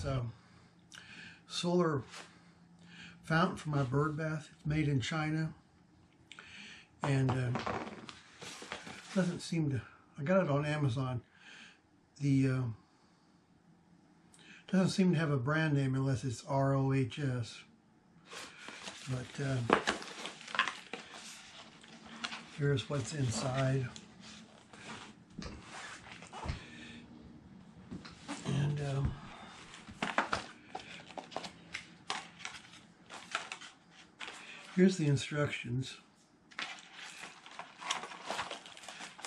this solar fountain for my bird bath. It's made in China, and doesn't seem to. I got it on Amazon. The doesn't seem to have a brand name unless it's ROHS. But here's what's inside. And here's the instructions.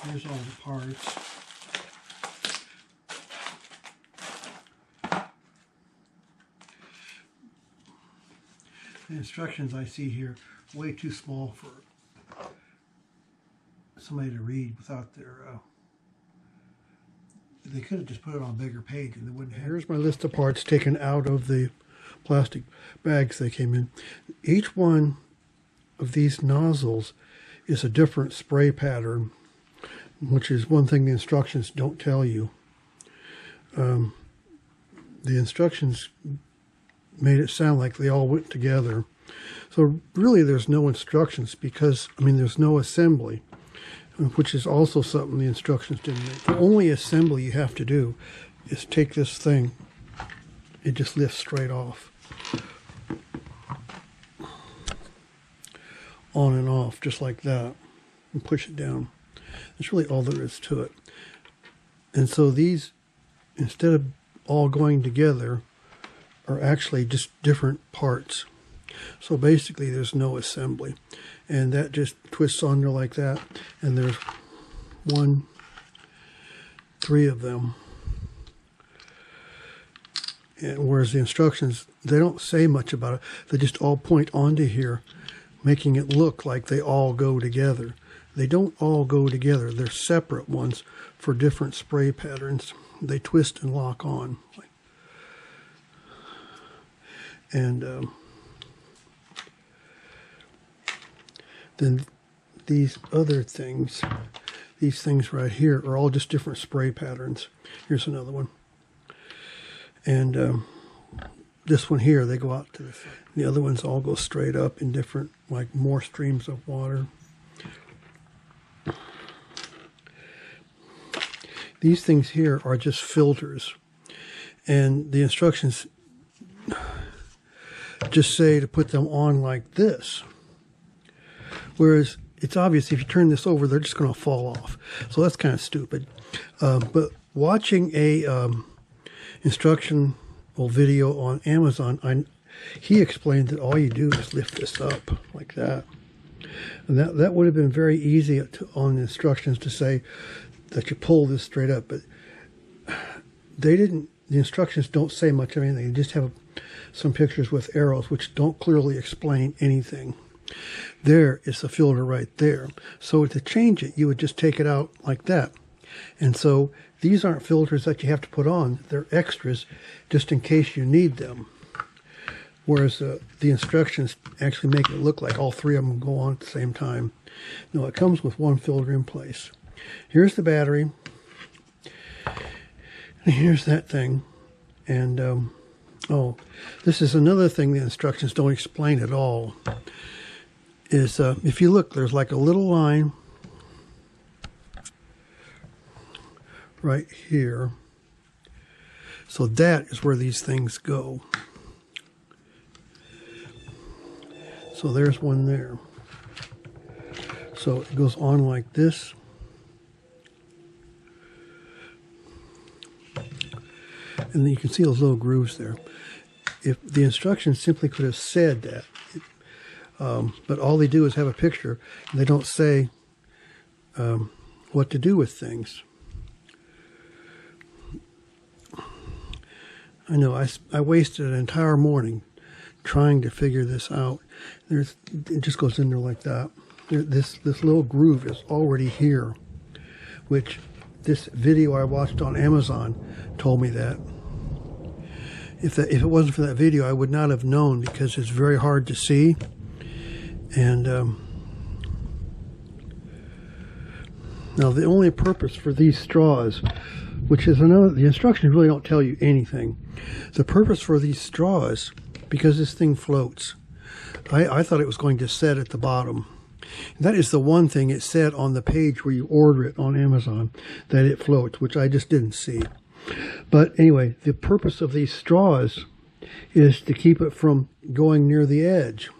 Here's all the parts. The instructions I see here way too small for somebody to read without their they could have just put it on a bigger page and they wouldn't have. Here's my list of parts taken out of the plastic bags they came in. Each one of these nozzles is a different spray pattern, which is one thing the instructions don't tell you. The instructions made it sound like they all went together. So really there's no instructions because, I mean, there's no assembly, which is also something the instructions didn't make. The only assembly you have to do is take this thing. It just lifts straight off. On and off, just like that. And push it down. That's really all there is to it. And so these, instead of all going together, are actually just different parts. So basically there's no assembly. And that just twists on there like that. And there's 3 of them. And whereas the instructions, they don't say much about it. They just all point onto here, making it look like they all go together. They don't all go together. They're separate ones for different spray patterns. They twist and lock on. And then these other things, these things right here are all just different spray patterns. Here's another one. And this one here, they go out to the side. The other ones all go straight up in different, like more streams of water. These things here are just filters. And the instructions just say to put them on like this. Whereas it's obvious if you turn this over, they're just going to fall off. So that's kind of stupid. But watching a instructional video on Amazon, he explained that all you do is lift this up like that. And that would have been very easy on the instructions to say that you pull this straight up. But they didn't. The instructions don't say much of anything. They just have some pictures with arrows which don't clearly explain anything. There is a filter right there. So to change it, you would just take it out like that. And so these aren't filters that you have to put on. They're extras just in case you need them. Whereas the instructions actually make it look like all 3 of them go on at the same time. No, it comes with one filter in place. Here's the battery. And here's that thing. And, oh, this is another thing the instructions don't explain at all. Is if you look, there's like a little line right here. So that is where these things go. So there's one there. So it goes on like this. And then you can see those little grooves there. If the instructions simply could have said that, but all they do is have a picture, and they don't say what to do with things. I know, I wasted an entire morning trying to figure this out. It just goes in there like that. This little groove is already here, which this video I watched on Amazon told me that. If it wasn't for that video, I would not have known because it's very hard to see. And Now the only purpose for these straws, which is another, the instructions really don't tell you anything. The purpose for these straws, because this thing floats, I thought it was going to set at the bottom. That is the one thing it said on the page where you order it on Amazon, that it floats, which I just didn't see. But anyway, the purpose of these straws is to keep it from going near the edge.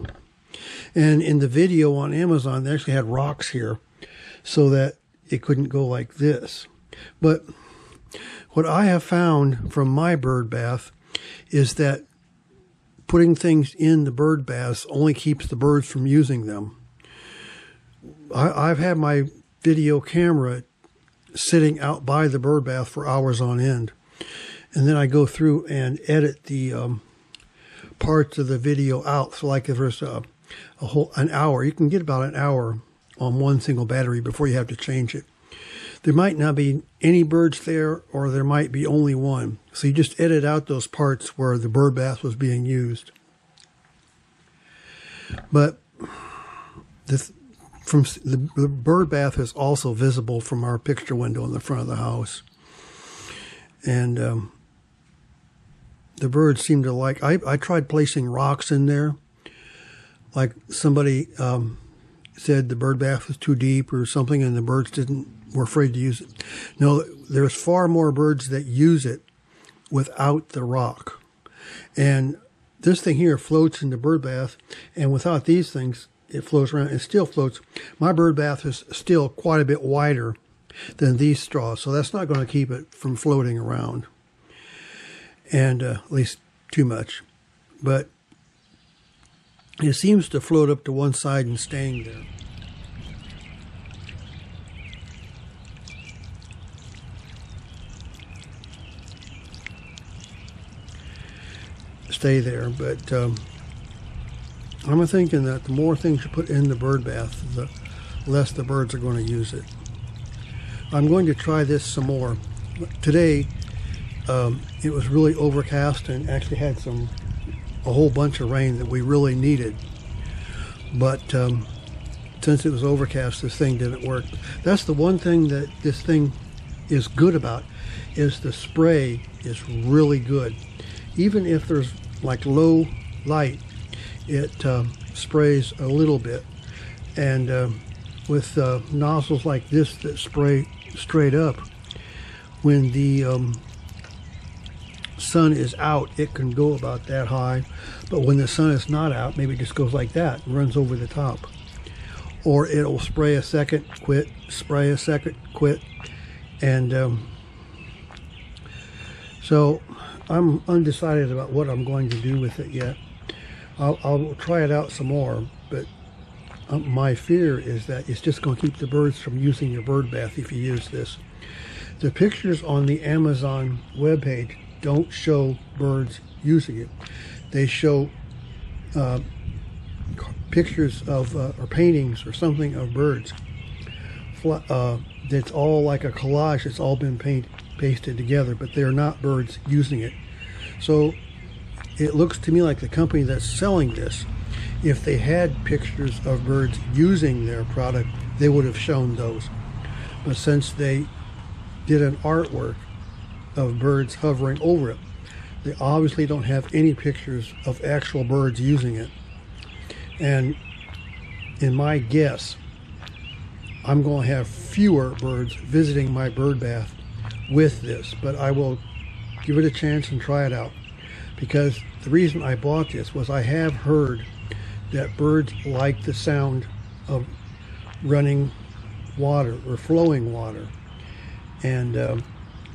And in the video on Amazon, they actually had rocks here so that it couldn't go like this. But what I have found from my bird bath is that putting things in the bird baths only keeps the birds from using them. I've had my video camera sitting out by the bird bath for hours on end. And then I go through and edit the parts of the video out. So like if there's an hour, you can get about an hour on one single battery before you have to change it. There might not be any birds there, or there might be only one. So you just edit out those parts where the bird bath was being used. But the bird bath is also visible from our picture window in the front of the house. And the birds seem to like, I tried placing rocks in there. Like somebody said the bird bath was too deep or something, and the birds were afraid to use it. No, there's far more birds that use it without the rock. And this thing here floats in the bird bath, and without these things, it floats around. It still floats. My bird bath is still quite a bit wider than these straws, so that's not going to keep it from floating around, and at least too much. But it seems to float up to one side and staying there. Stay there, but I'm thinking that the more things you put in the bird bath, the less the birds are going to use it. I'm going to try this some more. Today, it was really overcast and actually had a whole bunch of rain that we really needed. But since it was overcast, this thing didn't work. That's the one thing that this thing is good about, is the spray is really good. Even if there's like low light, it sprays a little bit. And with nozzles like this that spray straight up, when the sun is out, it can go about that high. But when the sun is not out, maybe it just goes like that and runs over the top. Or it'll spray a second, quit, spray a second, quit. And so I'm undecided about what I'm going to do with it yet. I'll try it out some more, but my fear is that it's just going to keep the birds from using your bird bath if you use this. The pictures on the Amazon webpage don't show birds using it. They show pictures of or paintings or something of birds. It's all like a collage. It's all been pasted together, but they're not birds using it. So it looks to me like the company that's selling this, if they had pictures of birds using their product, they would have shown those. But since they did an artwork of birds hovering over it, they obviously don't have any pictures of actual birds using it. And in my guess, I'm going to have fewer birds visiting my bird bath with this, but I will give it a chance and try it out. Because the reason I bought this was I have heard that birds like the sound of running water or flowing water. And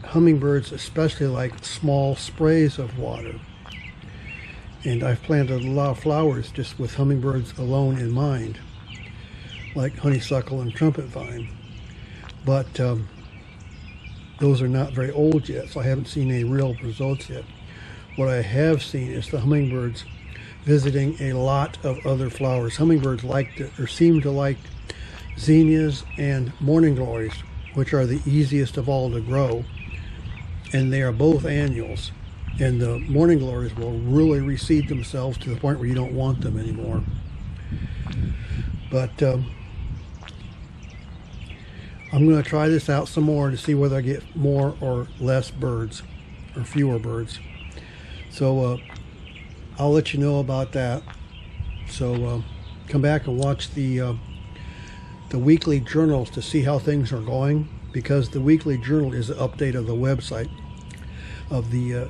hummingbirds especially like small sprays of water. And I've planted a lot of flowers just with hummingbirds alone in mind, like honeysuckle and trumpet vine. But those are not very old yet, so I haven't seen any real results yet. What I have seen is the hummingbirds visiting a lot of other flowers. Hummingbirds seem to like zinnias and morning glories, which are the easiest of all to grow, and they are both annuals. And the morning glories will really reseed themselves to the point where you don't want them anymore. But I'm going to try this out some more to see whether I get more or less birds or fewer birds. So I'll let you know about that. So come back and watch the weekly journals to see how things are going, because the weekly journal is an update of the website of the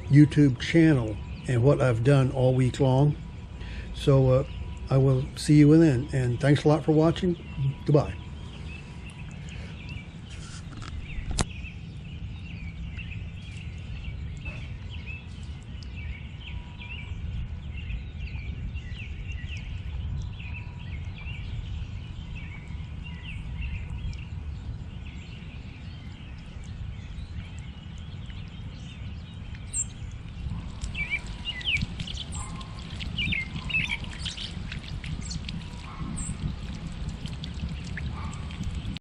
YouTube channel and what I've done all week long. So I will see you then, and thanks a lot for watching. Goodbye.